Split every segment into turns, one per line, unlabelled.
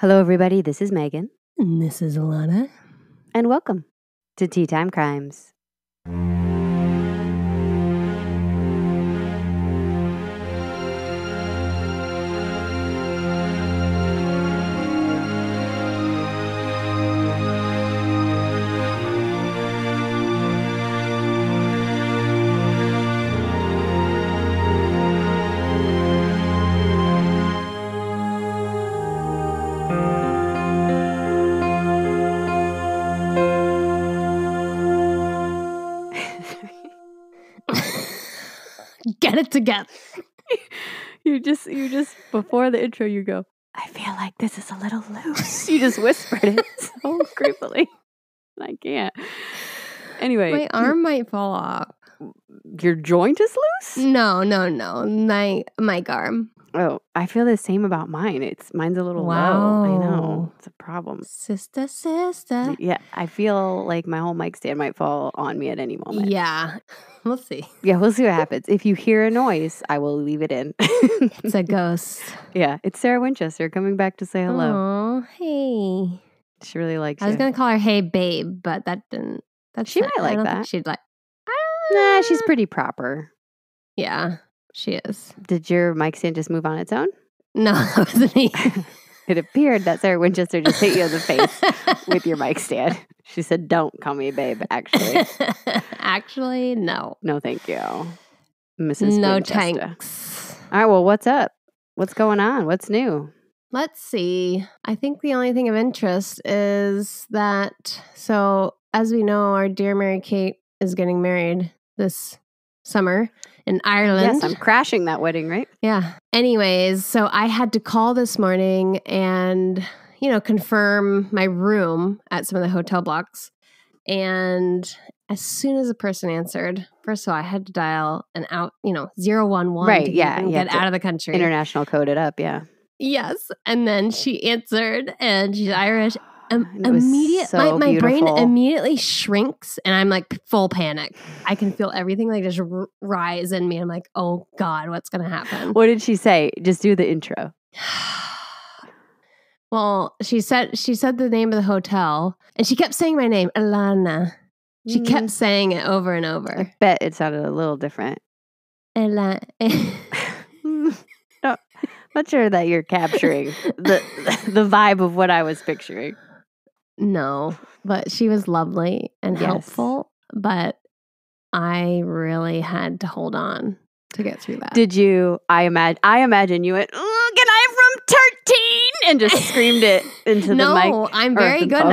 Hello, everybody. This is Megan.
And this is Alana.
And welcome to Tea Time Crimes.
Get it together.
You just before the intro, you go, I feel like this is a little loose. You just whispered it so creepily. I can't. Anyway.
My arm might fall off.
Your joint is loose?
No. My arm.
Oh, I feel the same about mine. Mine's a little low. I know. It's a problem.
Sister.
Yeah, I feel like my whole mic stand might fall on me at any moment.
Yeah. We'll see.
Yeah, we'll see what happens. If you hear a noise, I will leave it in.
It's a ghost.
Yeah, it's Sarah Winchester coming back to say hello.
Oh, hey.
She really likes
I was going to call her Hey Babe, but that didn't.
She might like that.
Think she'd like.
Nah, she's pretty proper.
Yeah, she is.
Did your mic stand just move on its own?
No, that wasn't me.
It appeared that Sarah Winchester just hit you in the face with your mic stand. She said, don't call me babe, actually.
Actually, no.
No, thank you. Mrs.
No
Winchester.
thanks.
All right, well, what's up? What's going on? What's new?
Let's see. I think the only thing of interest is that, so as we know, our dear Mary Kate is getting married this summer in Ireland.
Yes, I'm crashing that wedding, right?
Yeah. Anyways, so I had to call this morning and, confirm my room at some of the hotel blocks. And as soon as the person answered, first of all, I had to dial an out, 011
right,
to get out of the country.
International code it up, yeah.
Yes. And then she answered, and she's Irish.
So
my brain
beautiful.
immediately shrinks, and I'm like full panic. I can feel everything like just rise in me. I'm like, oh God, what's going to happen?
What did she say? Just do the intro.
Well, she said the name of the hotel, and she kept saying my name, Alana. She kept saying it over and over.
I bet it sounded a little different.
Alana.
No, not sure that you're capturing the vibe of what I was picturing.
No, but she was lovely and helpful, but I really had to hold on to get through that.
Did you? I imagine you went, oh, can I from 13? And just screamed it into the mic.
No, I'm very good.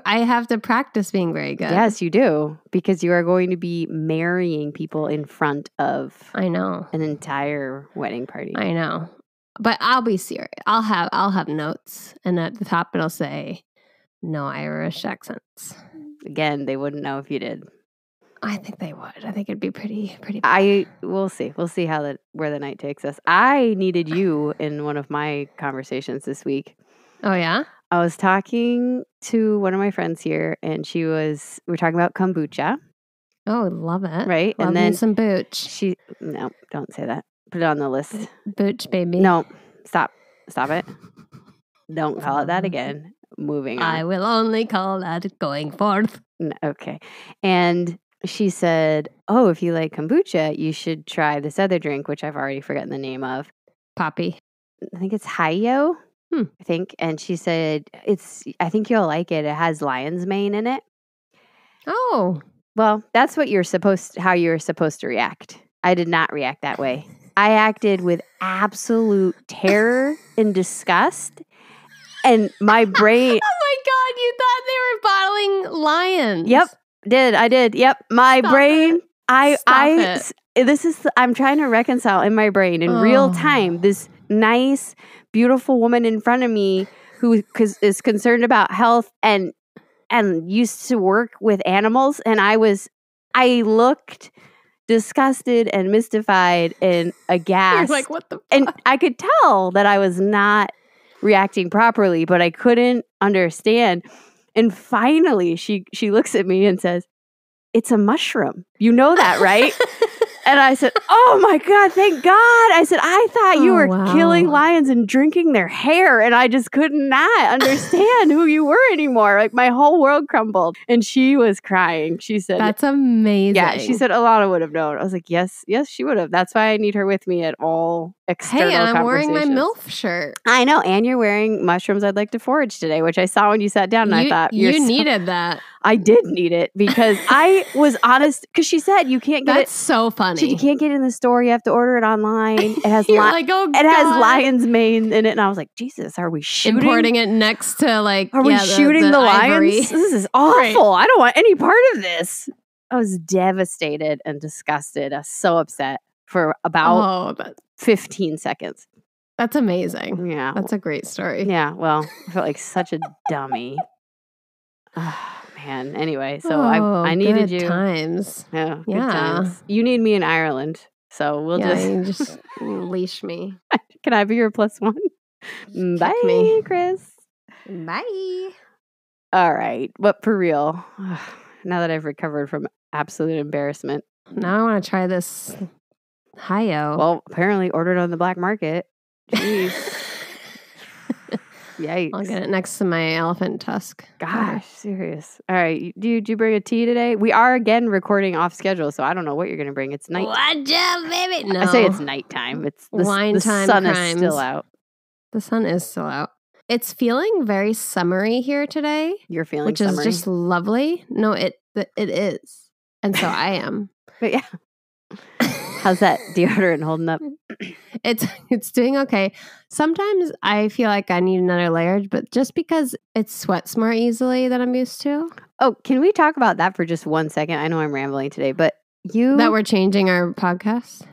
I have to practice being very good.
Yes, you do, because you are going to be marrying people in front of
an
entire wedding party.
I know. But I'll be serious. I'll have notes, and at the top it'll say no Irish accents.
Again, they wouldn't know if you did.
I think they would. I think it'd be pretty
We'll see. We'll see where the night takes us. I needed you in one of my conversations this week.
Oh yeah?
I was talking to one of my friends here, and we were talking about kombucha.
Oh, love it.
Right?
Love
and then
some booch.
No, don't say that. Put it on the list.
Booch, baby.
No, stop it. Don't call it that again. Moving on.
I will only call that going forth.
Okay. And she said, oh, if you like kombucha, you should try this other drink, which I've already forgotten the name of.
Poppy.
I think it's Hayo. I think. And she said, I think you'll like it. It has lion's mane in it.
Oh.
Well, that's how you're supposed to react. I did not react that way. I acted with absolute terror and disgust. And my brain...
Oh my God, you thought they were bottling lions.
Yep, I did. Yep, my brain... I'm trying to reconcile in my brain in real time this nice, beautiful woman in front of me who is concerned about health and used to work with animals. And I looked disgusted and mystified and aghast.
You're like, what the fuck?
And I could tell that I was not reacting properly, but I couldn't understand. And finally, she looks at me and says, "It's a mushroom. You know that, right?" And I said, oh my God, thank God. I said, I thought you were killing lions and drinking their hair. And I just could not understand who you were anymore. Like my whole world crumbled. And she was crying. She said,
that's amazing.
Yeah, she said Alana would have known. I was like, yes, she would have. That's why I need her with me at all external
conversations. Hey, I'm
wearing
my MILF shirt.
I know. And you're wearing mushrooms I'd like to forage today, which I saw when you sat down. And I thought,
you needed that.
I did need it because I was honest. Because she said you can't get
That's so funny.
You can't get it in the store. You have to order it online. It has has lion's mane in it. And I was like, Jesus, are we shooting?
Importing it next to
we shooting the
ivory?
lions? This is awful. Right. I don't want any part of this. I was devastated and disgusted. I was so upset for about 15 seconds.
That's amazing.
Yeah.
That's a great story.
Yeah. Well, I felt like such a dummy. Oh, man. Anyway, so I needed you.
Times.
Yeah. Good times. You need me in Ireland. So we'll
you just leash me.
Can I be your +1? Bye,
me.
Chris.
Bye.
All right. But for real, now that I've recovered from absolute embarrassment.
Now I want to try this Hi-Yo.
Well, apparently ordered on the black market. Jeez. Yikes.
I'll get it next to my elephant tusk.
Gosh, serious. All right. Did you bring a tea today? We are again recording off schedule, so I don't know what you're going to bring. It's night.
Watch out, baby. No.
I say it's nighttime. It's the sun is still out.
The sun is still out. It's feeling very summery here today.
You're feeling
which
summery?
Is just lovely. No, it is. And so I am.
But yeah. How's that deodorant holding up?
It's doing okay. Sometimes I feel like I need another layer, but just because it sweats more easily than I'm used to.
Oh, can we talk about that for just 1 second? I know I'm rambling today, but
that we're changing our podcast?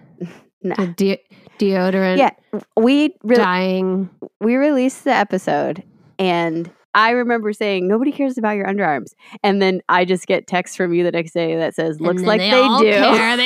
No.
Deodorant.
Yeah. We released the episode and I remember saying, nobody cares about your underarms. And then I just get text from you the next day that says, looks like they do.
Care.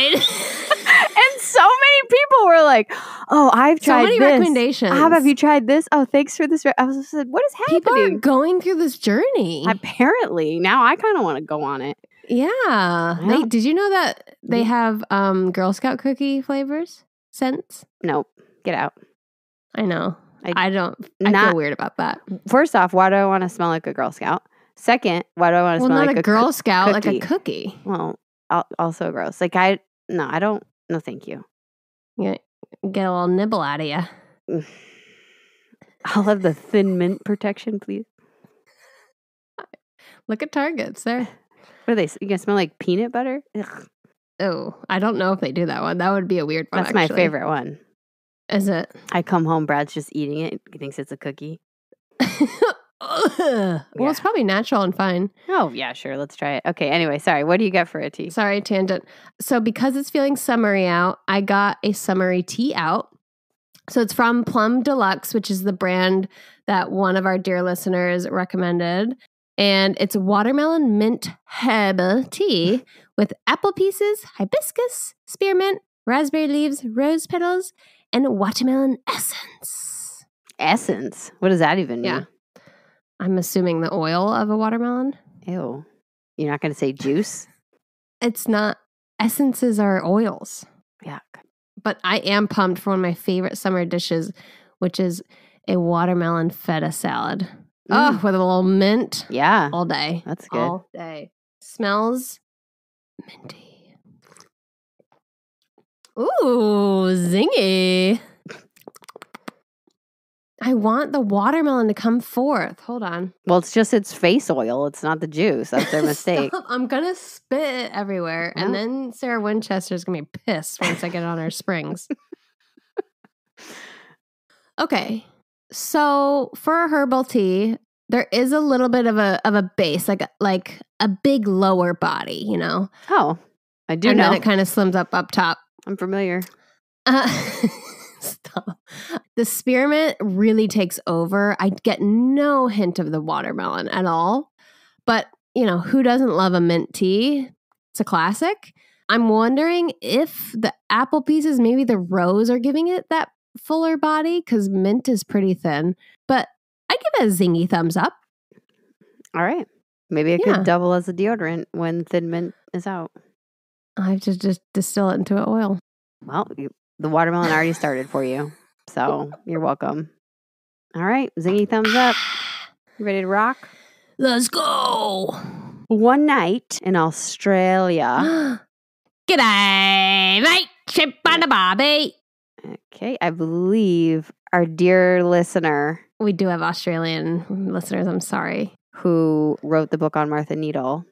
And so many people were like, oh, I've tried this. So many
recommendations.
How have you tried this? Oh, thanks for this. I was like, what is happening?
People are going through this journey.
Apparently. Now I kind of want to go on it.
Yeah. Did you know that they have Girl Scout cookie flavors? Scents?
Nope. Get out.
I know. I feel weird about that.
First off, why do I want to smell like a Girl Scout? Second, why do I want to smell like a
Girl Scout,
cookie?
like a cookie?
Well, also gross. Like I don't. No, thank you.
Yeah, get a little nibble out of you.
I'll have the thin mint protection, please.
Look at Targets there.
What are they? You can smell like peanut butter? Ugh.
Oh, I don't know if they do that one. That would be a weird one.
That's my favorite one.
Is it?
I come home, Brad's just eating it. He thinks it's a cookie.
Well, it's probably natural and fine.
Oh, yeah, sure. Let's try it. Okay, anyway, sorry. What do you got for a tea?
Sorry, tangent. So because it's feeling summery out, I got a summery tea out. So it's from Plum Deluxe, which is the brand that one of our dear listeners recommended. And it's watermelon mint herbal tea with apple pieces, hibiscus, spearmint, raspberry leaves, rose petals, and watermelon essence.
Essence? What does that even mean?
Yeah. I'm assuming the oil of a watermelon.
Ew. You're not going to say juice?
It's not. Essences are oils.
Yuck.
But I am pumped for one of my favorite summer dishes, which is a watermelon feta salad. Oh, with a little mint.
Yeah.
All day.
That's good.
All day. Smells minty. Ooh, zingy. I want the watermelon to come forth. Hold on.
Well, it's just its face oil. It's not the juice. That's their mistake.
Stop. I'm going to spit it everywhere. And then Sarah Winchester's going to be pissed once I get on her springs. Okay. So for a herbal tea, there is a little bit of a base, like a big lower body, you know?
Oh, I do
know.
And
then it kind of slims up top.
I'm familiar.
Stop. The spearmint really takes over. I get no hint of the watermelon at all. But, you know, who doesn't love a mint tea? It's a classic. I'm wondering if the apple pieces, maybe the rose are giving it that fuller body because mint is pretty thin. But I give it a zingy thumbs up.
All right. Maybe it could double as a deodorant when thin mint is out.
I have to just distill it into oil.
Well, the watermelon already started for you. So you're welcome. All right. Zingy thumbs up. You ready to rock?
Let's go.
One night in Australia.
G'day, mate. Chip on the barbie.
Okay. I believe our dear listener.
We do have Australian listeners. I'm sorry.
Who wrote the book on Martha Needle.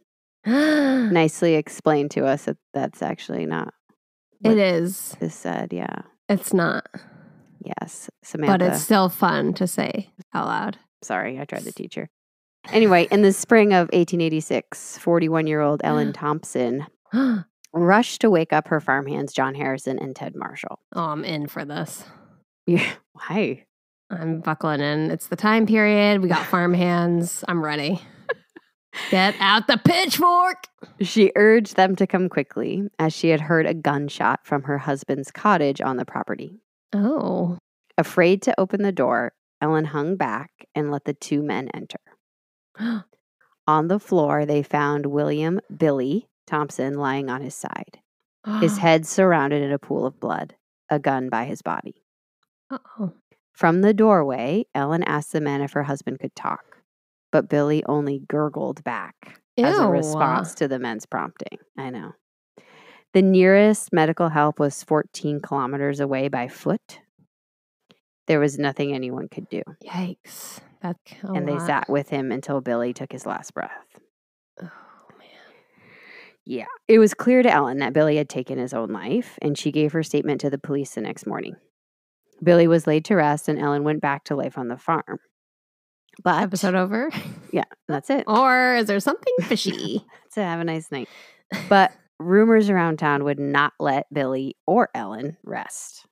Nicely explained to us that that's actually not.
It is.
This said, yeah.
It's not.
Yes, Samantha.
But it's still fun to say out loud.
Sorry, I tried to teach her. Anyway, in the spring of 1886, 41-year-old Ellen Thomson rushed to wake up her farmhands, John Harrison and Ted Marshall.
Oh, I'm in for this.
Yeah, why?
I'm buckling in. It's the time period. We got farmhands. I'm ready. Get out the pitchfork.
She urged them to come quickly as she had heard a gunshot from her husband's cottage on the property.
Oh.
Afraid to open the door, Ellen hung back and let the two men enter. On the floor, they found William Billy Thomson lying on his side, his head surrounded in a pool of blood, a gun by his body.
Uh-oh.
From the doorway, Ellen asked the men if her husband could talk, but Billy only gurgled back as a response to the men's prompting. I know. The nearest medical help was 14 kilometers away by foot. There was nothing anyone could do.
Yikes. That's
and they sat with him until Billy took his last breath.
Oh, man.
Yeah. It was clear to Ellen that Billy had taken his own life, and she gave her statement to the police the next morning. Billy was laid to rest, and Ellen went back to life on the farm. But
episode over?
Yeah, that's it.
Or is there something fishy?
That's it. Have a nice night. But rumors around town would not let Billy or Ellen rest.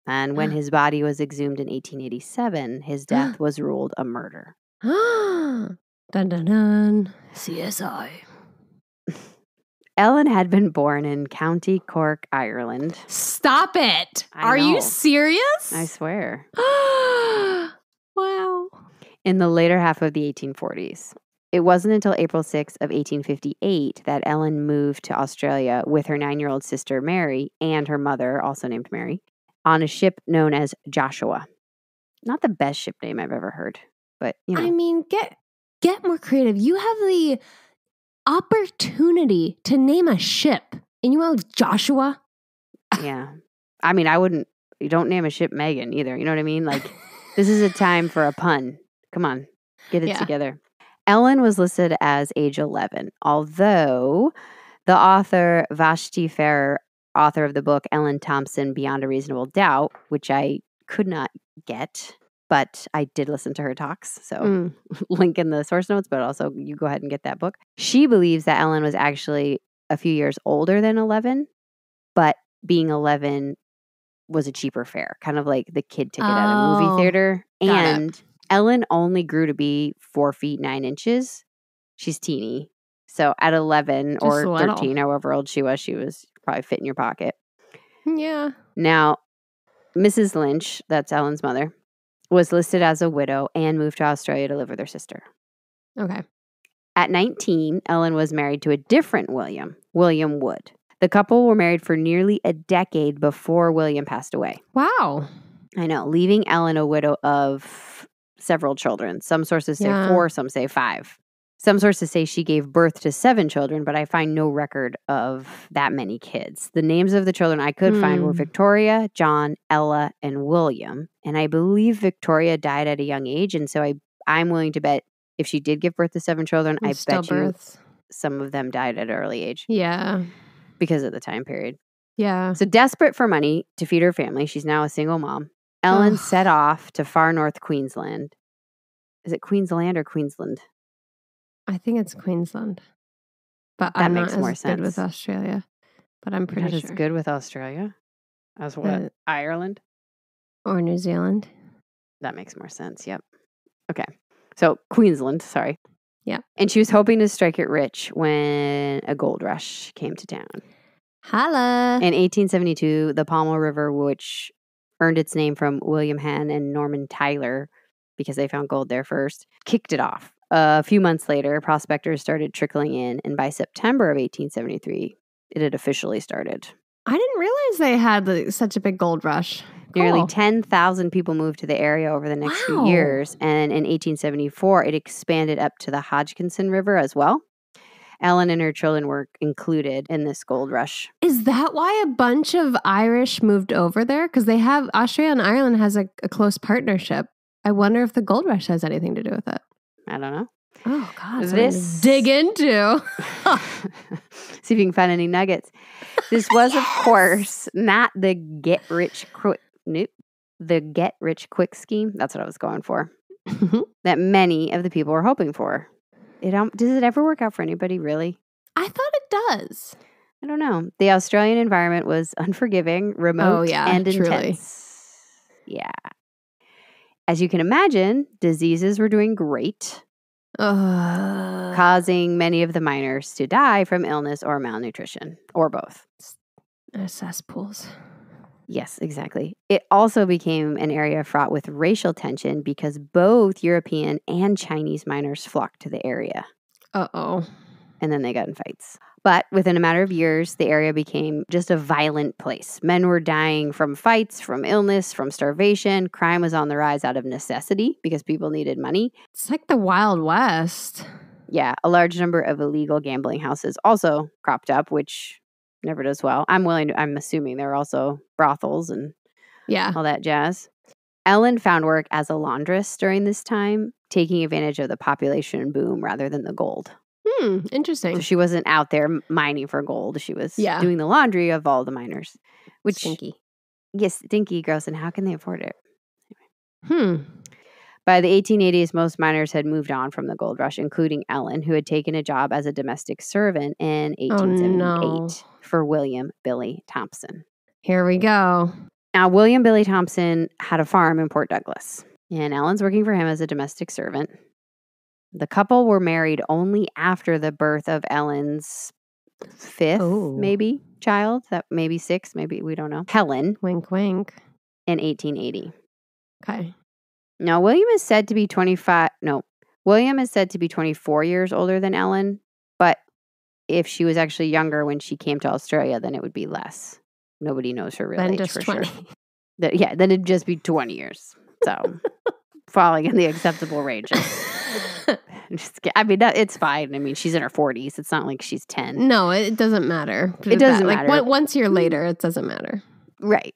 And when his body was exhumed in 1887, his death was ruled a murder.
Dun dun dun. CSI.
Ellen had been born in County Cork, Ireland.
Stop it. Are
know.
You serious?
I swear.
Wow.
In the later half of the 1840s. It wasn't until April 6th of 1858 that Ellen moved to Australia with her 9-year-old sister Mary and her mother, also named Mary, on a ship known as Joshua. Not the best ship name I've ever heard, but you know.
I mean, get more creative. You have the opportunity to name a ship, and you went with Joshua?
Yeah. I mean, you don't name a ship Megan either. You know what I mean? Like, this is a time for a pun. Come on, get it together. Ellen was listed as age 11, although the author Vashti Farrer, author of the book Ellen Thomson Beyond a Reasonable Doubt, which I could not get, but I did listen to her talks, so link in the source notes, but also you go ahead and get that book. She believes that Ellen was actually a few years older than 11, but being 11 was a cheaper fare, kind of like the kid ticket at a movie theater. And Ellen only grew to be 4 feet 9 inches. She's teeny. So at 11 or 13, however old she was probably fit in your pocket.
Yeah.
Now, Mrs. Lynch, that's Ellen's mother, was listed as a widow and moved to Australia to live with her sister.
Okay.
At 19, Ellen was married to a different William Wood. The couple were married for nearly a decade before William passed away.
Wow.
I know, leaving Ellen a widow of several children. Some sources say 4, some say 5. Some sources say she gave birth to 7 children, but I find no record of that many kids. The names of the children I could find were Victoria, John, Ella, and William. And I believe Victoria died at a young age. And so I'm willing to bet if she did give birth to 7 children, I bet you some of them died at an early age.
Yeah.
Because of the time period.
Yeah.
So desperate for money to feed her family, she's now a single mom. Ellen set off to far north Queensland. Is it Queensland or Queensland?
I think it's Queensland. But
that makes more sense.
Good with Australia. But I'm pretty sure.
That is good with Australia? As what? Ireland?
Or New Zealand.
That makes more sense. Yep. Okay. So Queensland, sorry.
Yeah.
And she was hoping to strike it rich when a gold rush came to town.
Holla.
In 1872, the Palmer River, which earned its name from William Henn and Norman Tyler because they found gold there first, kicked it off. A few months later, prospectors started trickling in, and by September of 1873, it had officially started.
I didn't realize they had such a big gold rush.
Nearly
Cool.
10,000 people moved to the area over the next few
Wow.
years. And in 1874, it expanded up to the Hodgkinson River as well. Ellen and her children were included in this gold rush.
Is that why a bunch of Irish moved over there? Because they have Australia and Ireland has a close partnership. I wonder if the gold rush has anything to do with it.
I don't know.
Oh, God.
This
dig into.
See if you can find any nuggets. This was, of course, not the the get rich quick scheme. That's what I was going for. That many of the people were hoping for. Does it ever work out for anybody, really?
I thought it does.
I don't know. The Australian environment was unforgiving, remote, and intense. Yeah. As you can imagine, diseases were doing great, causing many of the miners to die from illness or malnutrition, or both.
Cesspools.
Yes, exactly. It also became an area fraught with racial tension because both European and Chinese miners flocked to the area.
Uh-oh.
And then they got in fights. But within a matter of years, the area became just a violent place. Men were dying from fights, from illness, from starvation. Crime was on the rise out of necessity because people needed money.
It's like the Wild West.
Yeah, a large number of illegal gambling houses also cropped up, which never does well. I'm assuming there are also brothels and all that jazz. Ellen found work as a laundress during this time, taking advantage of the population boom rather than the gold.
Interesting.
So she wasn't out there mining for gold. She was doing the laundry of all the miners. Which
stinky.
Yes, stinky, gross. And how can they afford it?
Anyway.
By the 1880s, most miners had moved on from the gold rush, including Ellen, who had taken a job as a domestic servant in 1878 for William Billy Thomson.
Here we go.
Now, William Billy Thomson had a farm in Port Douglas, and Ellen's working for him as a domestic servant. The couple were married only after the birth of Ellen's fifth, maybe, child. That maybe sixth, maybe, we don't know. Helen.
Wink, wink.
In 1880.
Okay.
Now, William is said to be 24 years older than Ellen, but if she was actually younger when she came to Australia, then it would be less. Nobody knows her real age for 20. Sure. Then it'd just be 20 years. So, falling in the acceptable range. It's fine. I mean, she's in her 40s. It's not like she's 10.
No, it doesn't matter.
It doesn't matter.
Like once you're later, it doesn't matter.
Right.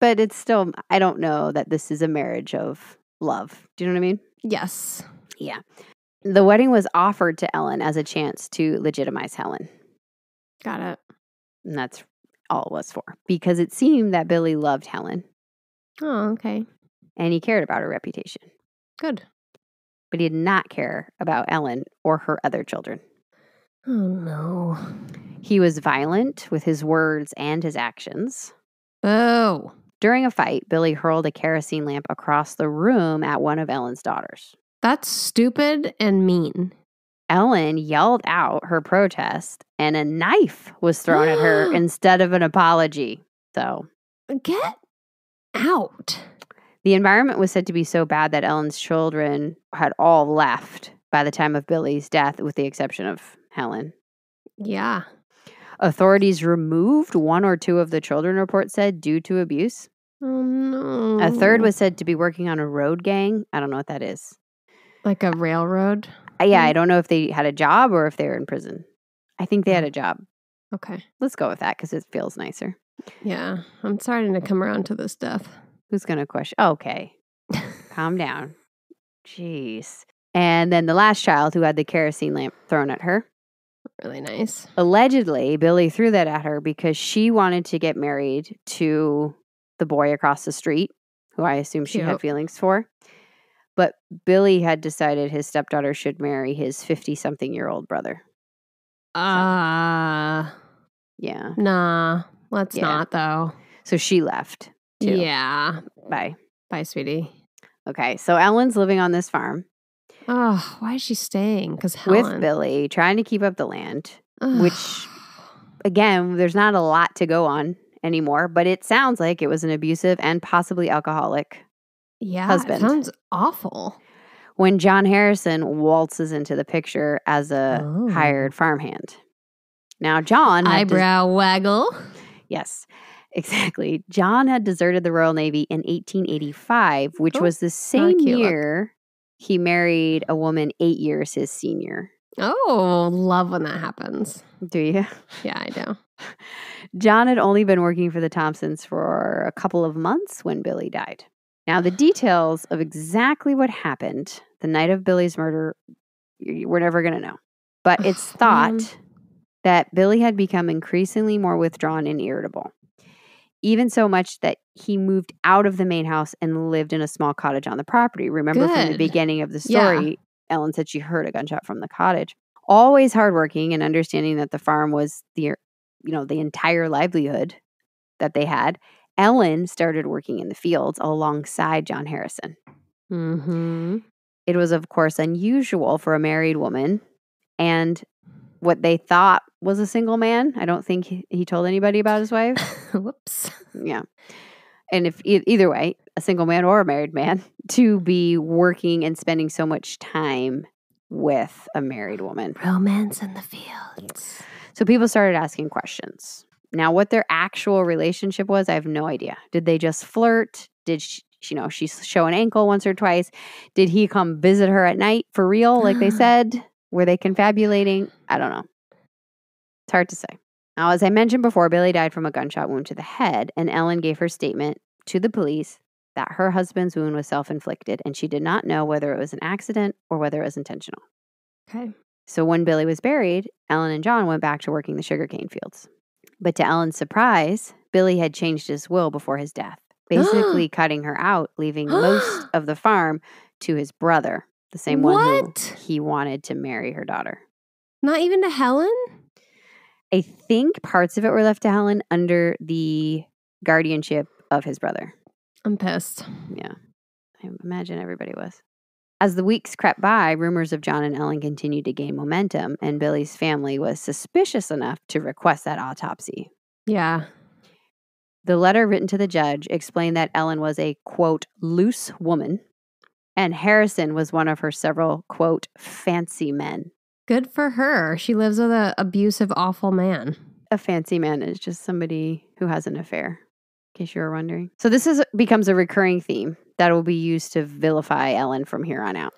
But it's still, I don't know that this is a marriage of love. Do you know what I mean?
Yes.
Yeah. The wedding was offered to Ellen as a chance to legitimize Helen.
Got it.
And that's all it was for. Because it seemed that Billy loved Helen.
Oh, okay.
And he cared about her reputation.
Good.
But he did not care about Ellen or her other children.
Oh, no.
He was violent with his words and his actions.
Oh.
During a fight, Billy hurled a kerosene lamp across the room at one of Ellen's daughters.
That's stupid and mean.
Ellen yelled out her protest, and a knife was thrown at her instead of an apology. So,
get out.
The environment was said to be so bad that Ellen's children had all left by the time of Billy's death, with the exception of Helen.
Yeah.
Authorities removed one or two of the children, report said, due to abuse.
Oh, no.
A third was said to be working on a road gang. I don't know what that is.
Like a railroad?
Yeah, I don't know if they had a job or if they were in prison. I think they had a job.
Okay.
Let's go with that because it feels nicer.
Yeah. I'm starting to come around to this stuff.
Who's going to question? Okay. Calm down. Jeez. And then the last child who had the kerosene lamp thrown at her.
Really nice.
Allegedly, Billy threw that at her because she wanted to get married to the boy across the street, who I assume she had feelings for. But Billy had decided his stepdaughter should marry his 50-something-year-old brother.
Yeah. Nah, let's not, though.
So she left, too.
Yeah.
Bye.
Bye, sweetie.
Okay, so Ellen's living on this farm.
Oh, why is she staying? Because Helen.
With Billy, trying to keep up the land, which, again, there's not a lot to go on anymore, but it sounds like it was an abusive and possibly alcoholic husband.
It sounds awful.
When John Harrison waltzes into the picture as a hired farmhand. Now, John had
Eyebrow waggle.
Yes, exactly. John had deserted the Royal Navy in 1885, which was the same year he married a woman 8 years his senior.
Oh, love when that happens.
Do you?
Yeah, I do.
John had only been working for the Thompsons for a couple of months when Billy died. Now, the details of exactly what happened the night of Billy's murder, we're never going to know. But it's thought that Billy had become increasingly more withdrawn and irritable. Even so much that he moved out of the main house and lived in a small cottage on the property. Remember from the beginning of the story, Ellen said she heard a gunshot from the cottage. Always hardworking and understanding that the farm was the entire livelihood that they had, Ellen started working in the fields alongside John Harrison.
Mm-hmm.
It was, of course, unusual for a married woman and what they thought was a single man. I don't think he told anybody about his wife.
Whoops.
Yeah. And if either way, a single man or a married man, to be working and spending so much time with a married woman.
Romance in the fields.
So people started asking questions. Now, what their actual relationship was, I have no idea. Did they just flirt? Did she show an ankle once or twice? Did he come visit her at night for real, like they said? Were they confabulating? I don't know. It's hard to say. Now, as I mentioned before, Billy died from a gunshot wound to the head, and Ellen gave her statement to the police that her husband's wound was self-inflicted, and she did not know whether it was an accident or whether it was intentional.
Okay.
So when Billy was buried, Ellen and John went back to working the sugarcane fields. But to Ellen's surprise, Billy had changed his will before his death, basically cutting her out, leaving most of the farm to his brother, the same one who he wanted to marry her daughter.
Not even to Helen?
I think parts of it were left to Helen under the guardianship of his brother.
I'm pissed.
Yeah. I imagine everybody was. As the weeks crept by, rumors of John and Ellen continued to gain momentum, and Billy's family was suspicious enough to request that autopsy.
Yeah.
The letter written to the judge explained that Ellen was a, quote, loose woman, and Harrison was one of her several, quote, fancy men.
Good for her. She lives with an abusive, awful man.
A fancy man is just somebody who has an affair, in case you were wondering. So this becomes a recurring theme that will be used to vilify Ellen from here on out.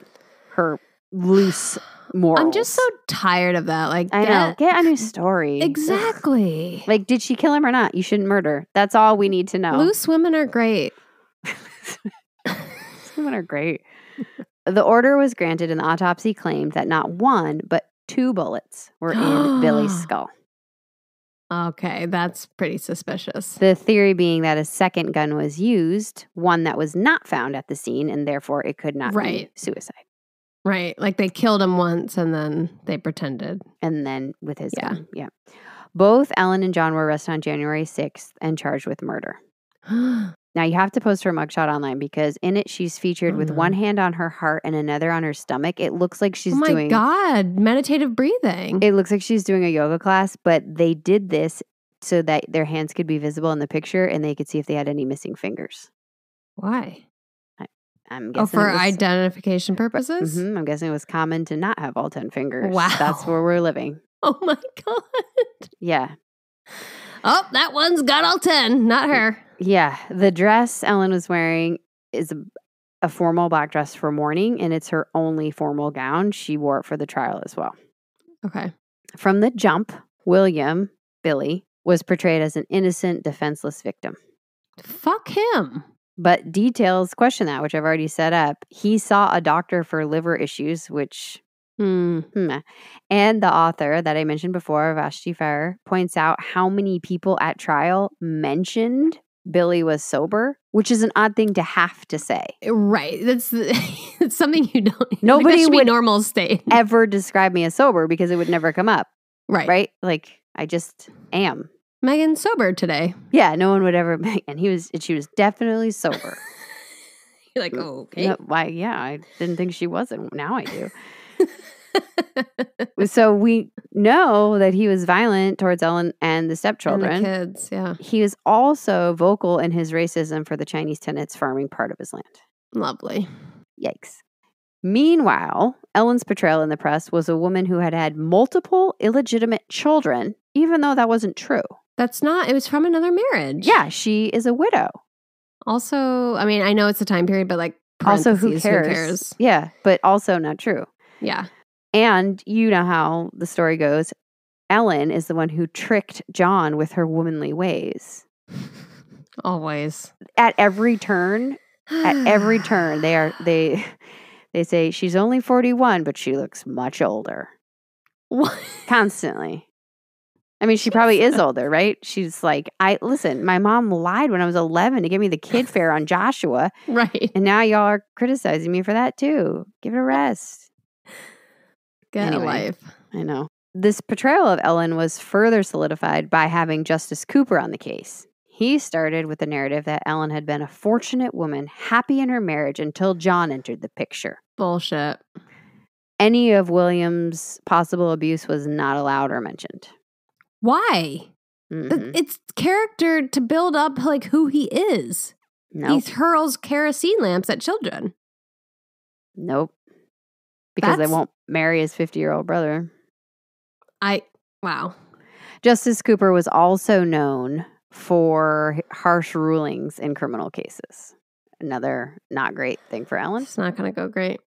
Her loose morals.
I'm just so tired of that. Like,
I know. Get a new story.
Exactly.
Like, did she kill him or not? You shouldn't murder. That's all we need to know.
Loose women are great.
Loose women are great. The order was granted and the autopsy claimed that not one, but 2 bullets were in Billy's skull.
Okay, that's pretty suspicious.
The theory being that a second gun was used, one that was not found at the scene, and therefore it could not be suicide.
Right, like they killed him once and then they pretended.
And then with his gun, yeah. Both Ellen and John were arrested on January 6th and charged with murder. Now, you have to post her mugshot online because in it, she's featured with one hand on her heart and another on her stomach. It looks like she's doing...
Oh my God, meditative breathing.
It looks like she's doing a yoga class, but they did this so that their hands could be visible in the picture and they could see if they had any missing fingers.
Why?
I'm guessing
for identification purposes?
I'm guessing it was common to not have all 10 fingers.
Wow.
That's where we're living.
Oh my God.
Yeah.
Oh, that one's got all 10, not her.
Yeah. The dress Ellen was wearing is a formal black dress for mourning, and it's her only formal gown. She wore it for the trial as well.
Okay.
From the jump, Billy, was portrayed as an innocent, defenseless victim.
Fuck him.
But details question that, which I've already set up. He saw a doctor for liver issues, which... And the author that I mentioned before, Vashti Farrer, points out how many people at trial mentioned Billy was sober, which is an odd thing to have to say.
Right. That's it's something you don't...
Nobody
would
would
normal state.
ever describe me as sober because it would never come up.
Right.
Right? Like, I just am.
Megan's sober today.
Yeah, no one would ever... And she was definitely sober.
You're like, oh, okay.
No, why? Yeah, I didn't think she wasn't. Now I do. So we know that he was violent towards Ellen and the stepchildren.
And the kids, yeah.
He was also vocal in his racism for the Chinese tenants farming part of his land.
Lovely.
Yikes. Meanwhile, Ellen's portrayal in the press was a woman who had had multiple illegitimate children, even though that wasn't true.
That's not, it was from another marriage.
Yeah, she is a widow.
Also, I mean, I know it's a time period, but like,
Also, who
parentheses,
cares? Yeah, but also not true.
Yeah.
And you know how the story goes. Ellen is the one who tricked John with her womanly ways.
Always.
At every turn, they say she's only 41, but she looks much older.
What?
Constantly. I mean, she probably is older, right? She's like, listen, my mom lied when I was 11 to give me the kid fare on Joshua.
Right.
And now y'all are criticizing me for that too. Give it a rest.
Get a life.
I know. This portrayal of Ellen was further solidified by having Justice Cooper on the case. He started with the narrative that Ellen had been a fortunate woman, happy in her marriage until John entered the picture.
Bullshit.
Any of William's possible abuse was not allowed or mentioned.
Why?
Mm-hmm.
It's character to build up like who he is.
Nope.
He hurls kerosene lamps at children.
Nope. Because they won't marry his 50-year-old brother.
Wow.
Justice Cooper was also known for harsh rulings in criminal cases. Another not great thing for Ellen.
It's not going to go great.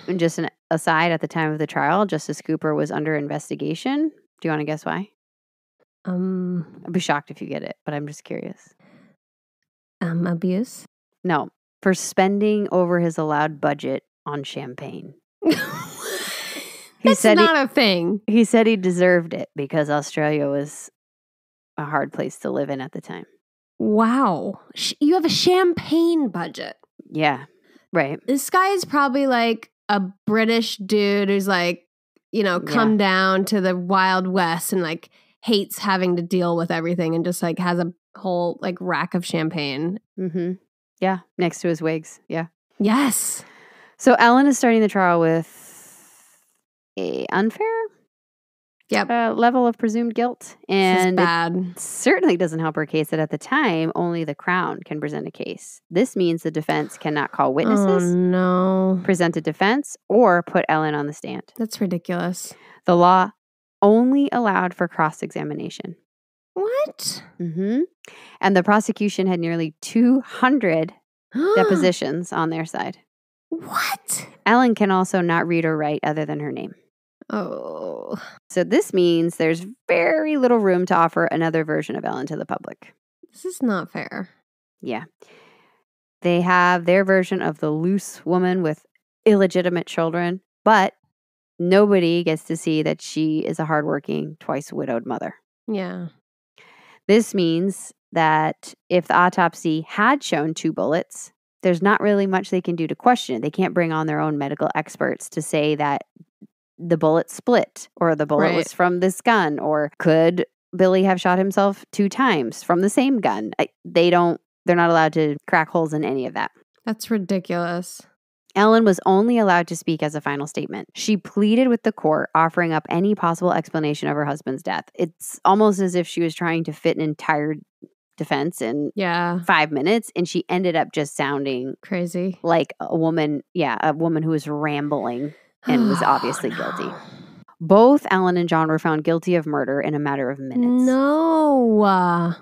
And just an aside, at the time of the trial, Justice Cooper was under investigation. Do you want to guess why? I'd be shocked if you get it, but I'm just curious.
Abuse?
No, for spending over his allowed budget on champagne.
That's not a thing.
He said he deserved it because Australia was a hard place to live in at the time.
Wow. You have a champagne budget.
Yeah, right.
This guy is probably like a British dude who's like, come down to the Wild West and like hates having to deal with everything and just like has a whole like rack of champagne.
Mm-hmm. Yeah, next to his wigs. Yeah.
Yes.
So Ellen is starting the trial with a unfair level of presumed guilt. And
this is bad.
It certainly doesn't help her case that at the time, only the Crown can present a case. This means the defense cannot call witnesses, present a defense, or put Ellen on the stand.
That's ridiculous.
The law only allowed for cross-examination.
What?
Mm-hmm. And the prosecution had nearly 200 depositions on their side.
What?
Ellen can also not read or write other than her name.
Oh.
So this means there's very little room to offer another version of Ellen to the public.
This is not fair.
Yeah. They have their version of the loose woman with illegitimate children, but nobody gets to see that she is a hardworking, twice widowed mother.
Yeah.
This means that if the autopsy had shown 2 bullets, there's not really much they can do to question it. They can't bring on their own medical experts to say that the bullet split or the bullet was from this gun, or could Billy have shot himself 2 times from the same gun? They're not allowed to crack holes in any of that.
That's ridiculous.
Ellen was only allowed to speak as a final statement. She pleaded with the court, offering up any possible explanation of her husband's death. It's almost as if she was trying to fit an entire defense in 5 minutes, and she ended up just sounding
crazy,
like a woman who was rambling and was obviously guilty. Both Ellen and John were found guilty of murder in a matter of minutes.
No.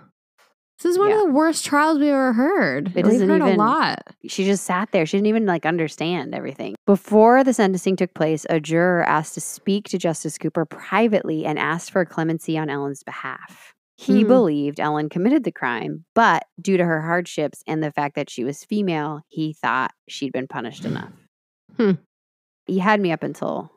This is one of the worst trials we've ever heard. We've heard a lot.
She just sat there. She didn't even understand everything. Before the sentencing took place, a juror asked to speak to Justice Cooper privately and asked for clemency on Ellen's behalf. He believed Ellen committed the crime, but due to her hardships and the fact that she was female, he thought she'd been punished enough. He had me up until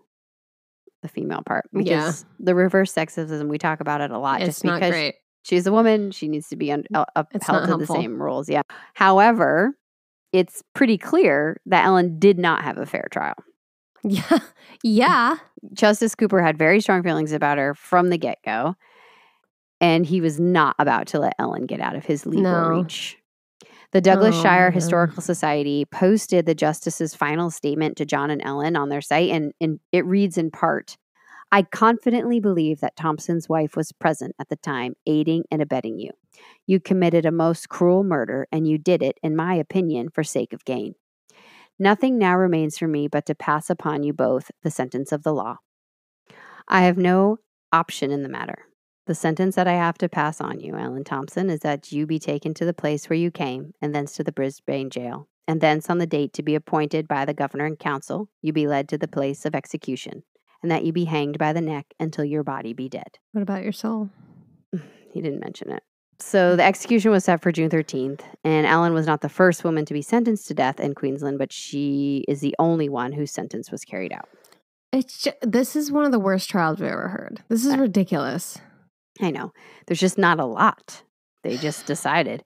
the female part, because the reverse sexism, we talk about it a lot.
It's
just
not
because
great.
She's a woman, she needs to be upheld to the same rules. Yeah. However, it's pretty clear that Ellen did not have a fair trial.
Yeah. Yeah.
Justice Cooper had very strong feelings about her from the get-go, and he was not about to let Ellen get out of his legal reach. The Douglas Shire Historical Society posted the justice's final statement to John and Ellen on their site, and it reads in part, "I confidently believe that Thompson's wife was present at the time, aiding and abetting you. You committed a most cruel murder, and you did it, in my opinion, for sake of gain. Nothing now remains for me but to pass upon you both the sentence of the law. I have no option in the matter. The sentence that I have to pass on you, Ellen Thomson, is that you be taken to the place where you came, and thence to the Brisbane jail, and thence on the date to be appointed by the governor and council, you be led to the place of execution, and that you be hanged by the neck until your body be dead.
What about your soul?
He didn't mention it. So the execution was set for June 13th, and Ellen was not the first woman to be sentenced to death in Queensland, but she is the only one whose sentence was carried out.
This is one of the worst trials we've ever heard. This is ridiculous.
I know. There's just not a lot. They just decided.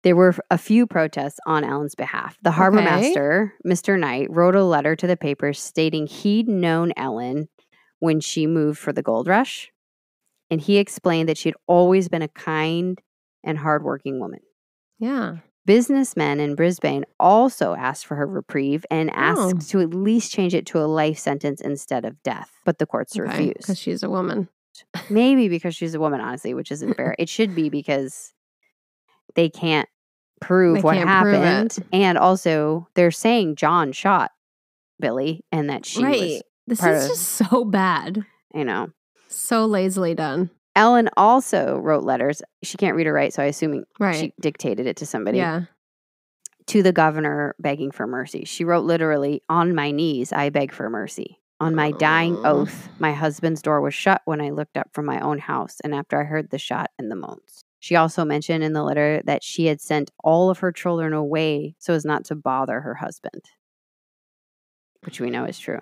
There were a few protests on Ellen's behalf. The harbor master, Mr. Knight, wrote a letter to the papers stating he'd known Ellen when she moved for the gold rush. And he explained that she'd always been a kind and hardworking woman.
Yeah.
Businessmen in Brisbane also asked for her reprieve and asked to at least change it to a life sentence instead of death. But the courts refused.
Because she's a woman.
Maybe because she's a woman, honestly, which isn't fair. It should be because they can't prove what happened. And also, they're saying John shot Billy and that she was
This is just so bad.
I know.
So lazily done.
Ellen also wrote letters. She can't read or write, so I assume she dictated it to somebody.
Yeah.
To the governor begging for mercy. She wrote literally, on my knees, I beg for mercy. On my dying oath, my husband's door was shut when I looked up from my own house and after I heard the shot and the moans. She also mentioned in the letter that she had sent all of her children away so as not to bother her husband, which we know is true.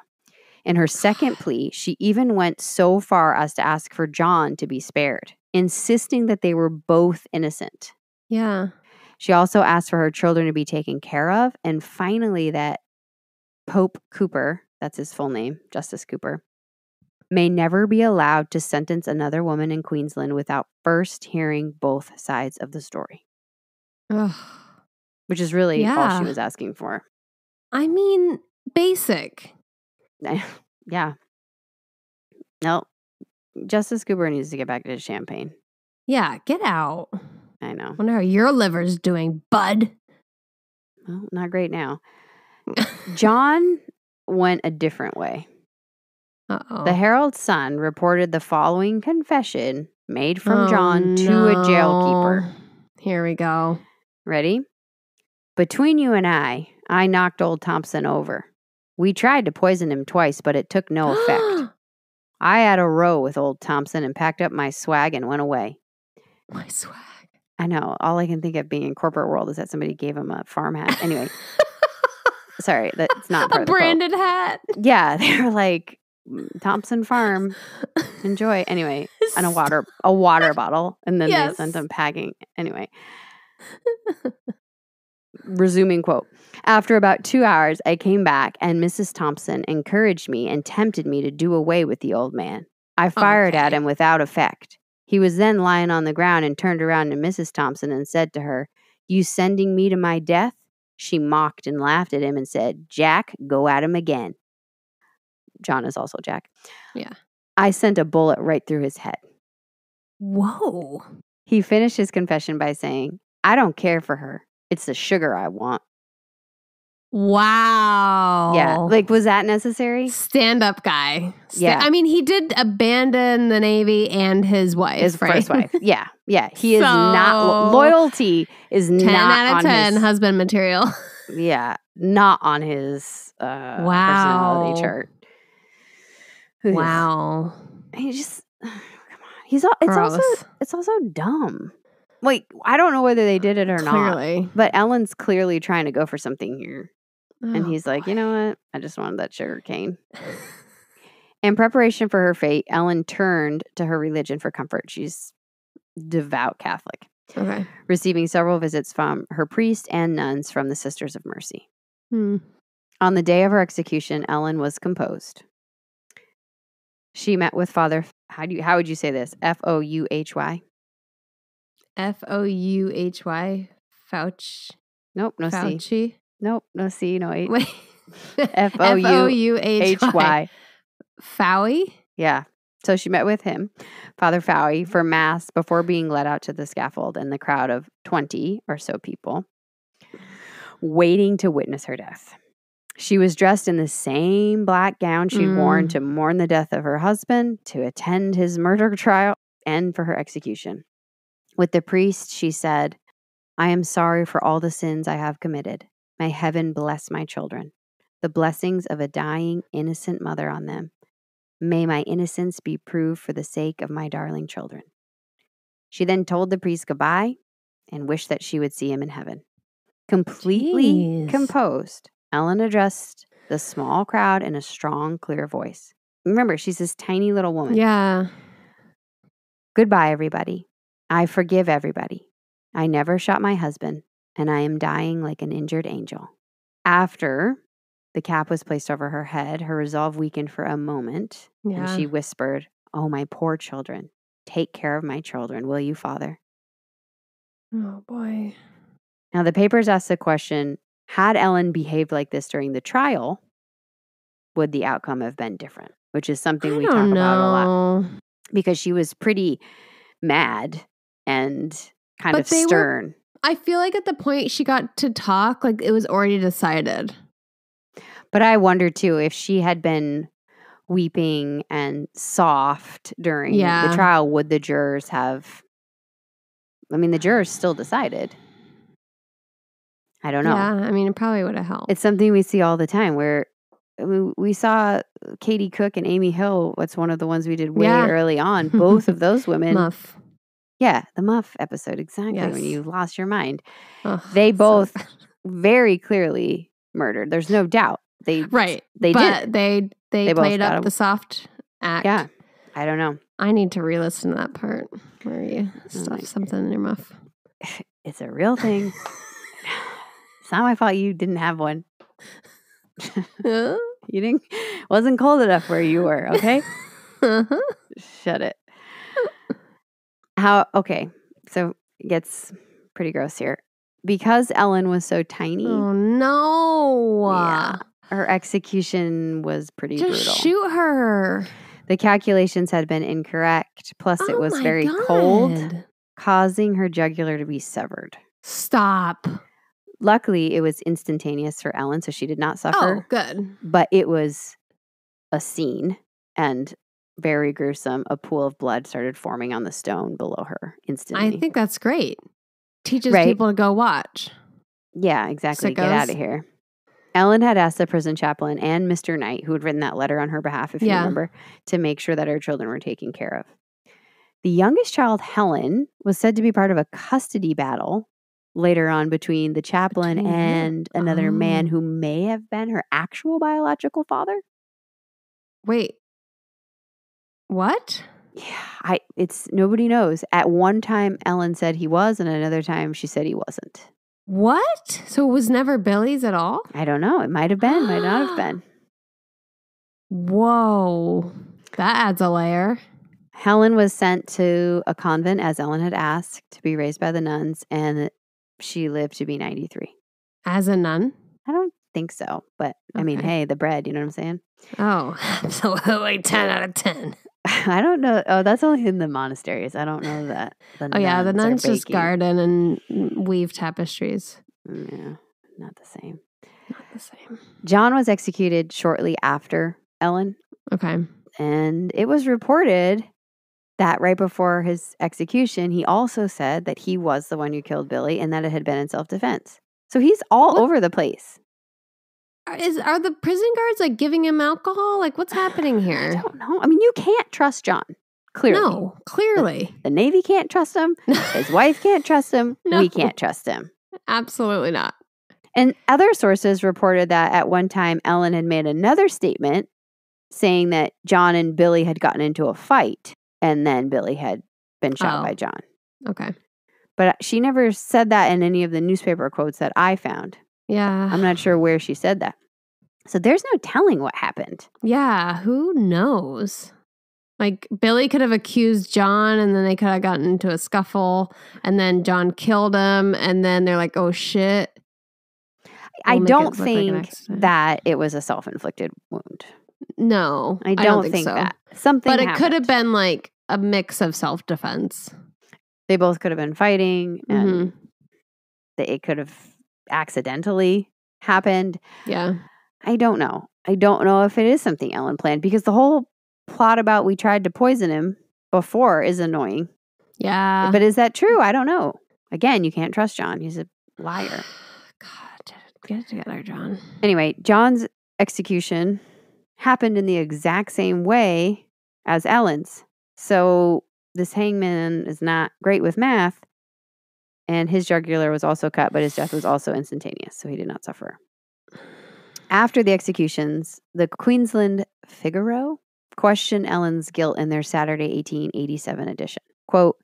In her second plea, she even went so far as to ask for John to be spared, insisting that they were both innocent.
Yeah.
She also asked for her children to be taken care of, and finally that Pope Cooper, that's his full name, Justice Cooper, may never be allowed to sentence another woman in Queensland without first hearing both sides of the story.
Ugh.
Which is really all she was asking for.
I mean, basic.
Yeah. No. Justice Cooper needs to get back to champagne.
Yeah, get out.
I know.
Wonder how your liver's doing, bud.
Well, not great now. John went a different way.
Uh-oh.
The Herald Sun reported the following confession made from John to a jailkeeper.
Here we go.
Ready? Between you and I knocked old Thomson over. We tried to poison him twice, but it took no effect. I had a row with old Thomson and packed up my swag and went away.
My swag.
I know. All I can think of being in corporate world is that somebody gave him a farm hat. Anyway. Sorry, that's not part
a branded hat.
Yeah, they were like, Thompson Farm, enjoy. Anyway, and a water bottle. And then they sent him packing. Anyway. Resuming quote. After about 2 hours, I came back and Mrs. Thomson encouraged me and tempted me to do away with the old man. I fired at him without effect. He was then lying on the ground and turned around to Mrs. Thomson and said to her, "You sending me to my death?" She mocked and laughed at him and said, "Jack, go at him again." John is also Jack.
Yeah.
I sent a bullet right through his head.
Whoa.
He finished his confession by saying, "I don't care for her. It's the sugar I want."
Wow.
Yeah. Like, was that necessary?
Stand up guy.
Yeah.
I mean, he did abandon the Navy and his wife.
His first wife. Yeah. Yeah. He is not, loyalty is 10 not
out of 10 husband material.
Yeah. Not on his personality chart.
Wow.
He just, come on. It's also dumb. Like, I don't know whether they did it or not. But Ellen's clearly trying to go for something here. And he's like, you know what? I just wanted that sugar cane. In preparation for her fate, Ellen turned to her religion for comfort. She's devout Catholic.
Okay.
Receiving several visits from her priest and nuns from the Sisters of Mercy. On the day of her execution, Ellen was composed. She met with Father, how would you say this? Fouhy?
Fouhy? Fauci?
Nope, no
Fauci?
C. Nope, no C, no H.
Wait.
Fouhy.
Fouhy?
Yeah. So she met with him, Father Fouhy, for Mass before being led out to the scaffold in the crowd of 20 or so people waiting to witness her death. She was dressed in the same black gown she'd worn to mourn the death of her husband, to attend his murder trial, and for her execution. With the priest, she said, I am sorry for all the sins I have committed. May heaven bless my children. The blessings of a dying, innocent mother on them. May my innocence be proved for the sake of my darling children. She then told the priest goodbye and wished that she would see him in heaven. Completely composed, Ellen addressed the small crowd in a strong, clear voice. Remember, she's this tiny little woman.
Yeah.
Goodbye, everybody. I forgive everybody. I never shot my husband, and I am dying like an injured angel. After the cap was placed over her head, her resolve weakened for a moment, and she whispered, oh, my poor children. Take care of my children, will you, Father?
Oh, boy.
Now, the papers asked the question, had Ellen behaved like this during the trial, would the outcome have been different? Which is something we talk about a lot. Because she was pretty mad and kind of stern.
I feel like at the point she got to talk, like it was already decided.
But I wonder, too, if she had been weeping and soft during the trial, would the jurors have... I mean, the jurors still decided. I don't know.
Yeah, I mean, it probably would have helped.
It's something we see all the time where we saw Katie Cook and Amy Hill. What's one of the ones we did way early on. Both of those women.
Muff.
Yeah, the Muff episode. Exactly. Yes. When you lost your mind. They both very clearly murdered. There's no doubt. They did.
They played up the soft act.
Yeah. I don't know.
I need to re-listen to that part where you stuff something in your muff.
It's a real thing. It's not my fault you didn't have one. You didn't. Wasn't cold enough where you were. Okay. Shut it. Okay. So it gets pretty gross here. Because Ellen was so tiny.
Oh no.
Yeah, her execution was pretty brutal.
Just shoot her.
The calculations had been incorrect. Plus, it was very cold, causing her jugular to be severed.
Stop.
Luckily, it was instantaneous for Ellen, so she did not suffer.
Oh, good.
But it was a scene and very gruesome. A pool of blood started forming on the stone below her instantly.
I think that's great. Teaches people to go watch.
Yeah, exactly. Sickos. Get out of here. Ellen had asked the prison chaplain and Mr. Knight, who had written that letter on her behalf, if you remember, to make sure that her children were taken care of. The youngest child, Helen, was said to be part of a custody battle later on between the chaplain and another man who may have been her actual biological father.
Wait. What?
Yeah, nobody knows. At one time, Ellen said he was, and another time she said he wasn't.
What? So it was never Billy's at all?
I don't know. It might have been, might not have been.
Whoa. That adds a layer.
Helen was sent to a convent, as Ellen had asked, to be raised by the nuns, and she lived to be 93.
As a nun?
I don't think so, but I mean, hey, the bread, you know what I'm saying?
Oh, absolutely 10 out of 10.
I don't know. Oh, that's only in the monasteries. I don't know that.
The nuns just garden and weave tapestries.
Yeah, not the same.
Not the same.
John was executed shortly after Ellen.
Okay.
And it was reported that right before his execution, he also said that he was the one who killed Billy and that it had been in self-defense. So he's all over the place.
Are the prison guards like giving him alcohol? Like what's happening here?
I don't know. I mean, you can't trust John. Clearly.
No, clearly.
The Navy can't trust him. His wife can't trust him.
No.
We can't trust him.
Absolutely not.
And other sources reported that at one time, Ellen had made another statement saying that John and Billy had gotten into a fight and then Billy had been shot by John.
Okay.
But she never said that in any of the newspaper quotes that I found.
Yeah.
I'm not sure where she said that. So there's no telling what happened.
Yeah. Who knows? Like Billy could have accused John and then they could have gotten into a scuffle and then John killed him and then they're like, oh shit.
I don't think that it was a self-inflicted wound.
No.
I don't think so. That. Something
But it
happened.
could have been like a mix of self-defense.
They both could have been fighting and it could have accidentally happened.
Yeah.
I don't know. I don't know if it is something Ellen planned because the whole plot about we tried to poison him before is annoying.
Yeah.
But is that true? I don't know. Again, you can't trust John. He's a liar.
God, get it together, John.
Anyway, John's execution happened in the exact same way as Ellen's. So this hangman is not great with math. And his jugular was also cut, but his death was also instantaneous. So he did not suffer. After the executions, the Queensland Figaro questioned Ellen's guilt in their Saturday 1887 edition. Quote,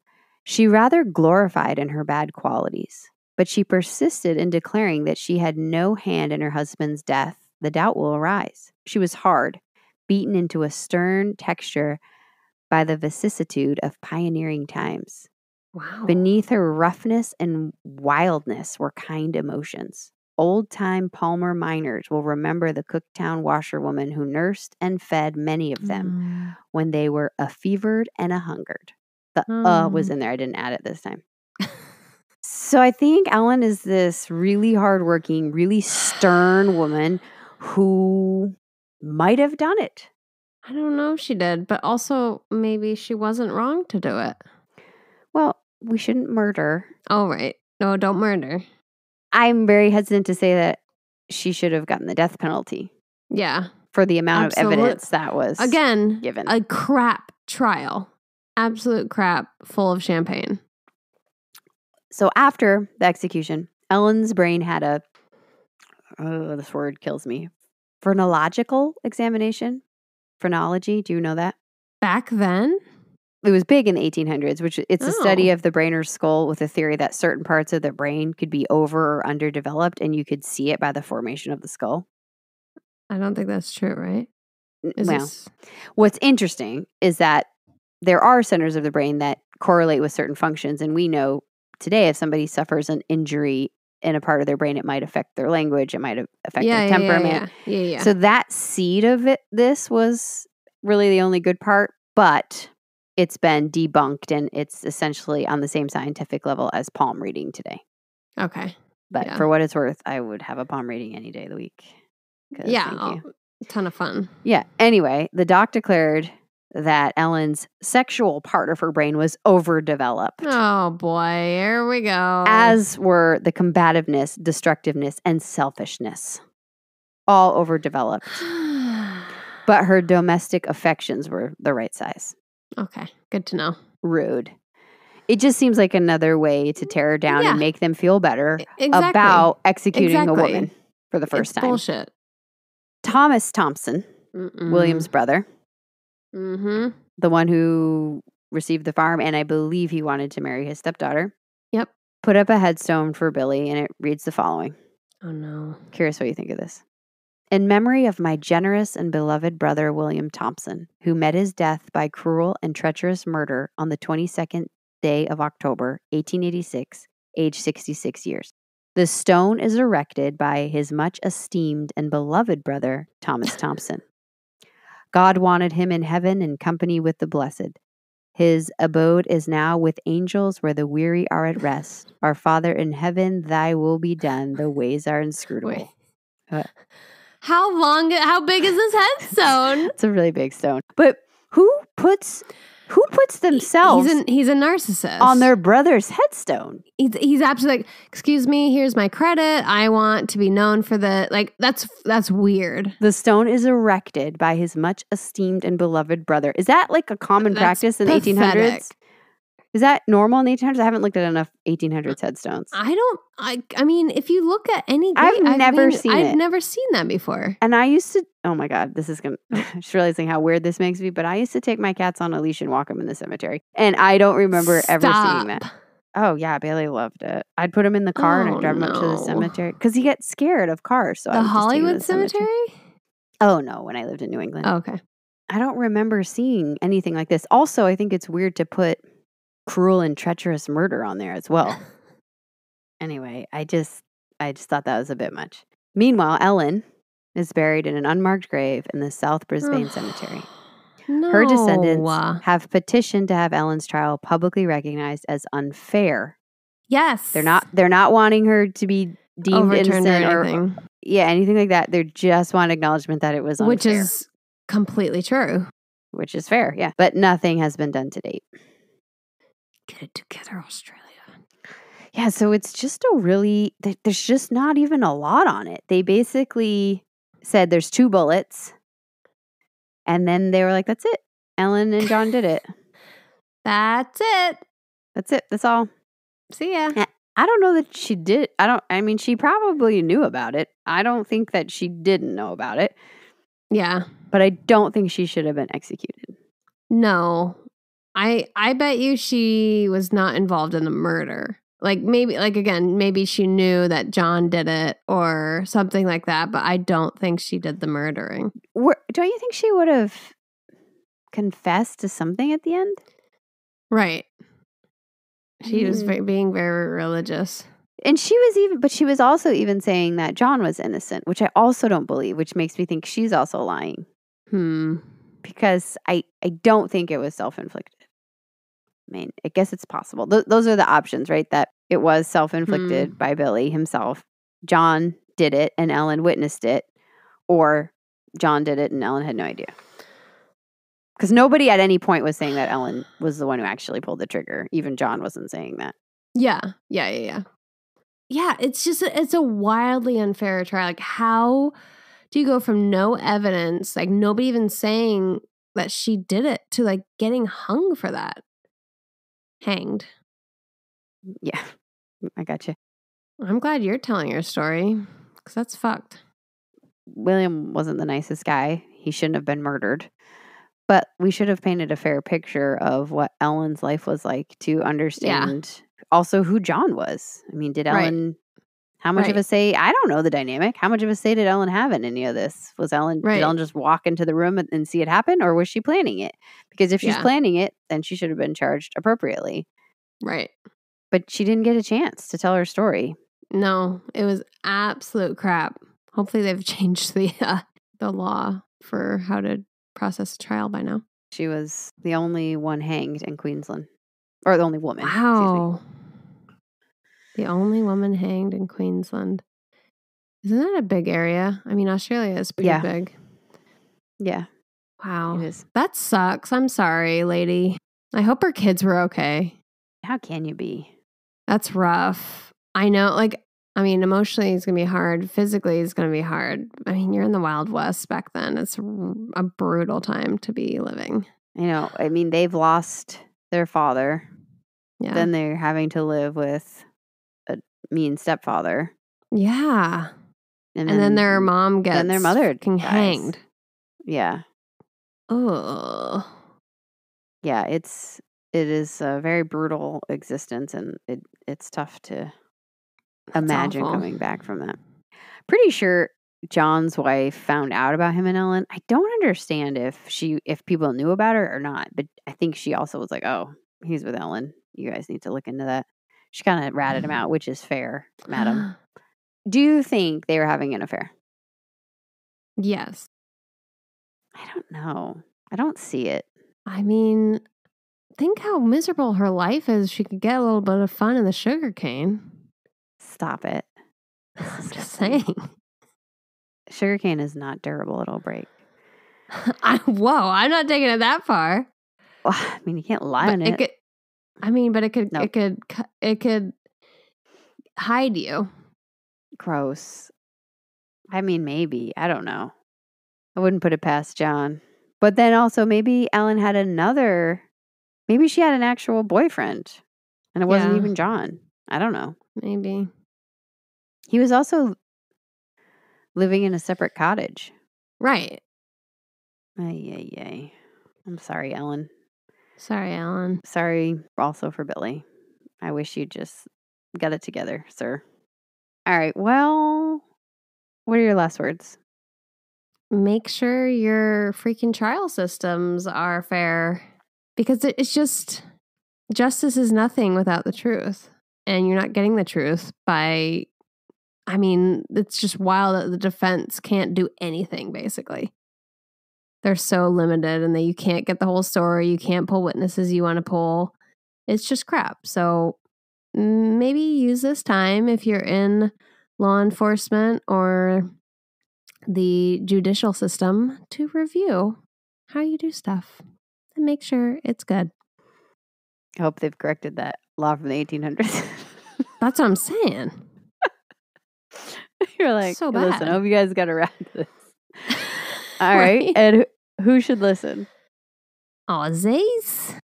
she rather glorified in her bad qualities, but she persisted in declaring that she had no hand in her husband's death. The doubt will arise. She was hard, beaten into a stern texture by the vicissitude of pioneering times.
Wow.
Beneath her roughness and wildness were kind emotions. Old-time Palmer miners will remember the Cooktown washerwoman who nursed and fed many of them when they were a-fevered and a-hungered. The was in there. I didn't add it this time. So I think Ellen is this really hardworking, really stern woman who might have done it.
I don't know if she did, but also maybe she wasn't wrong to do it.
Well, we shouldn't murder.
Oh, right. No, don't murder.
I'm very hesitant to say that she should have gotten the death penalty.
Yeah.
For the amount of evidence that was given.
A crap trial. Absolute crap, full of champagne.
So after the execution, Ellen's brain had this word kills me, phrenological examination. Phrenology, do you know that?
Back then?
It was big in the 1800s, which it's a study of the brain or skull with a theory that certain parts of the brain could be over or underdeveloped, and you could see it by the formation of the skull.
I don't think that's true, right?
What's interesting is that there are centers of the brain that correlate with certain functions, and we know today if somebody suffers an injury in a part of their brain, it might affect their language, it might affect their temperament.
Yeah.
So that seed of this was really the only good part, but it's been debunked and it's essentially on the same scientific level as palm reading today.
Okay.
But for what it's worth, I would have a palm reading any day of the week.
Yeah. A ton of fun.
Yeah. Anyway, the doc declared that Ellen's sexual part of her brain was overdeveloped.
Oh boy, here we go.
As were the combativeness, destructiveness, and selfishness. All overdeveloped. But her domestic affections were the right size.
Okay, good to know.
Rude. It just seems like another way to tear her down and make them feel better about executing a woman for the first time.
Bullshit.
Thomas Thomson, William's brother, the one who received the farm, and I believe he wanted to marry his stepdaughter.
Yep.
Put up a headstone for Billy, and it reads the following.
Oh, no.
Curious what you think of this. In memory of my generous and beloved brother, William Thomson, who met his death by cruel and treacherous murder on the 22nd day of October, 1886, age 66 years. The stone is erected by his much esteemed and beloved brother, Thomas Thomson. God wanted him in heaven in company with the blessed. His abode is now with angels where the weary are at rest. Our Father in heaven, thy will be done. The ways are inscrutable.
How big is this headstone?
It's a really big stone. But who puts themselves
he's a narcissist
on their brother's headstone?
He's absolutely like, excuse me, here's my credit. I want to be known for that's weird.
The stone is erected by his much esteemed and beloved brother. Is that like a common practice in the 1800s? Is that normal in the 1800s? I haven't looked at enough 1800s headstones.
I mean, if you look at any
I've never seen
that before.
And I used to, oh my God, this is going to, just realizing how weird this makes me, but I used to take my cats on a leash and walk them in the cemetery. And I don't remember ever seeing that. Oh yeah, Bailey loved it. I'd put him in the car and I'd drive him up to the cemetery. Because he gets scared of cars. So
the Hollywood cemetery?
Oh no, when I lived in New England.
Oh, okay.
I don't remember seeing anything like this. Also, I think it's weird to put cruel and treacherous murder on there as well. Anyway, I just thought that was a bit much. Meanwhile, Ellen is buried in an unmarked grave in the South Brisbane Cemetery.
No.
Her descendants have petitioned to have Ellen's trial publicly recognized as unfair.
Yes.
They're not wanting her to be deemed
overturned
innocent
or anything.
Anything like that. They just want acknowledgement that it was unfair.
Which is completely true.
which is fair. Yeah. But nothing has been done to date.
Get it together, Australia.
Yeah. So it's just there's just not even a lot on it. They basically said there's 2 bullets. And then they were like, that's it. Ellen and John did it.
That's it.
That's it. That's all.
See ya.
I don't know that she did. She probably knew about it. I don't think that she didn't know about it.
Yeah.
But I don't think she should have been executed.
No. I bet you she was not involved in the murder. Maybe she knew that John did it or something like that, but I don't think she did the murdering.
Don't you think she would have confessed to something at the end?
Right. She was being very religious.
And she was also even saying that John was innocent, which I also don't believe, which makes me think she's also lying. Because I don't think it was self-inflicted. I mean, I guess it's possible. Those are the options, right? That it was self-inflicted by Billy himself. John did it and Ellen witnessed it. Or John did it and Ellen had no idea. Because nobody at any point was saying that Ellen was the one who actually pulled the trigger. Even John wasn't saying that.
Yeah, it's a wildly unfair trial. Like, how do you go from no evidence, like nobody even saying that she did it, to like getting hung for that? Hanged.
Yeah, I got you.
I'm glad you're telling your story, because that's fucked.
William wasn't the nicest guy. He shouldn't have been murdered. But we should have painted a fair picture of what Ellen's life was like to understand also who John was. I mean, did Ellen, how much of a say? I don't know the dynamic. How much of a say did Ellen have in any of this? Did Ellen just walk into the room and see it happen? Or was she planning it? Because if she's planning it, then she should have been charged appropriately.
Right.
But she didn't get a chance to tell her story.
No, it was absolute crap. Hopefully they've changed the law for how to process a trial by now.
She was the only one hanged in Queensland. Or the only woman.
Wow. The only woman hanged in Queensland. Isn't that a big area? I mean, Australia is pretty big.
Yeah.
Wow.
It is.
That sucks. I'm sorry, lady. I hope her kids were okay.
How can you be?
That's rough. I know, emotionally it's going to be hard. Physically it's going to be hard. I mean, you're in the Wild West back then. It's a brutal time to be living.
I know. I mean, they've lost their father.
Yeah.
Then they're having to live with a mean stepfather.
Yeah. And then their mom gets
their mother
hanged.
Yeah.
Oh.
Yeah, it is a very brutal existence, and it's tough to imagine coming back from that. Pretty sure John's wife found out about him and Ellen. I don't understand if people knew about her or not, but I think she also was like, "Oh, he's with Ellen. You guys need to look into that." She kind of ratted him out, which is fair, madam. Do you think they were having an affair?
Yes.
I don't know. I don't see it.
I mean, think how miserable her life is. She could get a little bit of fun in the sugarcane.
Stop it.
I'm just saying.
Sugarcane is not durable. It'll break.
Whoa, I'm not taking it that far.
Well, I mean, you can't lie on it.
It could hide you.
Gross. I mean, maybe. I don't know. I wouldn't put it past John. But then also maybe Ellen had maybe she had an actual boyfriend and it wasn't even John. I don't know.
Maybe.
He was also living in a separate cottage.
Right.
Ay. I'm sorry, Ellen.
Sorry, Ellen.
Sorry also for Billy. I wish you just got it together, sir. All right. Well, what are your last words?
Make sure your freaking trial systems are fair, because it's just, justice is nothing without the truth, and you're not getting the truth by, it's just wild that the defense can't do anything, basically. They're so limited, and that you can't get the whole story. You can't pull witnesses you want to pull. It's just crap. So maybe use this time, if you're in law enforcement or the judicial system, to review how you do stuff and make sure it's good.
I hope they've corrected that law from the 1800s.
That's what I'm saying.
You're like,
So
"Hey, listen,
bad."
I hope you guys got around to this. All right. And who should listen?
Aussies,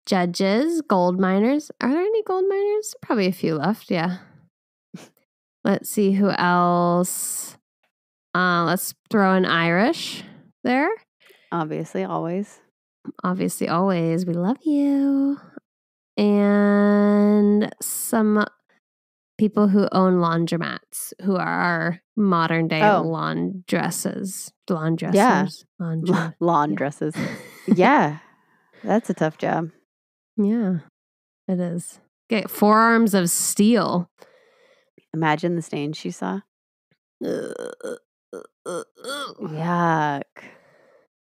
judges, gold miners. Are there any gold miners? Probably a few left. Yeah. Let's see who else. Let's throw in Irish there.
Obviously, always.
Obviously, always. We love you. And some people who own laundromats, who are our modern day laundresses.
Yeah.
Laundress.
Lawn dresses. Yeah. That's a tough job.
Yeah, it is. Get forearms of steel.
Imagine the stains she saw. Yuck.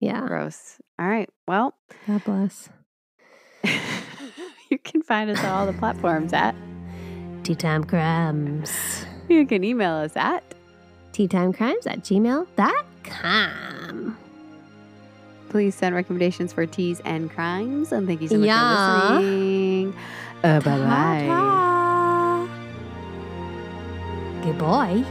Yeah.
Gross. All right. Well,
God bless.
you can find us on all the platforms at
Tea Time Crimes.
You can email us at
teatimecrimes@gmail.com.
Please send recommendations for teas and crimes. And thank you so much
Yeah.
for listening. Bye-bye.
Ta-ta. Goodbye.